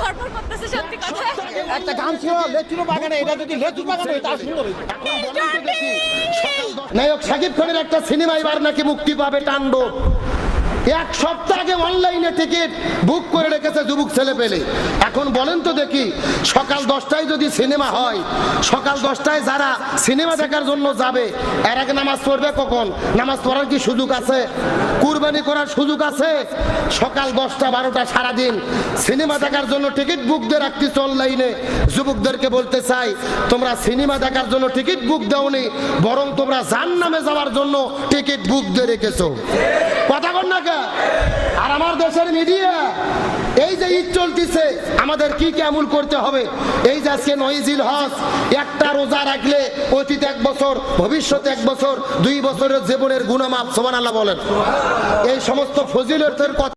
ভরপুর করতেছে সত্যি কথা। একটা গান ছিল লেচুর বাগানে, এটা যদি লেচুর বাগানে হয় তার সুন্দর হইতো। নায়ক শাকিব খানের একটা সিনেমা এবার নাকি মুক্তি পাবে, তাণ্ডব। এক সপ্তাহ আগে অনলাইনে টিকিট বুক করে রেখেছে যুবক ছেলে পেলে। এখন বলেন তো দেখি, সকাল 10টায় যদি সিনেমা হয়, সকাল 10টায় যারা সিনেমা দেখার জন্য যাবে, এর আগে নামাজ পড়বে কখন? নামাজ পড়ার কি সুযোগ আছে? কুরবানি করার সুযোগ আছে? সকাল 10টা 12টা সারাদিন সিনেমা দেখার জন্য টিকিট বুক দিয়ে রাখতেছে অনলাইনে। যুবকদেরকে বলতে চাই, তোমরা সিনেমা দেখার জন্য টিকিট বুক দাওনি, বরং তোমরা জাহান্নামে যাওয়ার জন্য টিকিট বুক দিয়ে রেখেছো। কথা বল না? আর আমার দেশের মিডিয়া এই যে ঈদ চলতেছে, আমাদের কি কি আমল করতে হবে? এই যে আজকে 9 জিলহজ, একটা রোজা রাখলে অতীত 1 বছর, ভবিষ্যতে 1 বছর, 2 বছরের জীবনের গুনাহ মাফ। সুবহানাল্লাহ বলেন। এই সমস্ত ফজিলতের কথা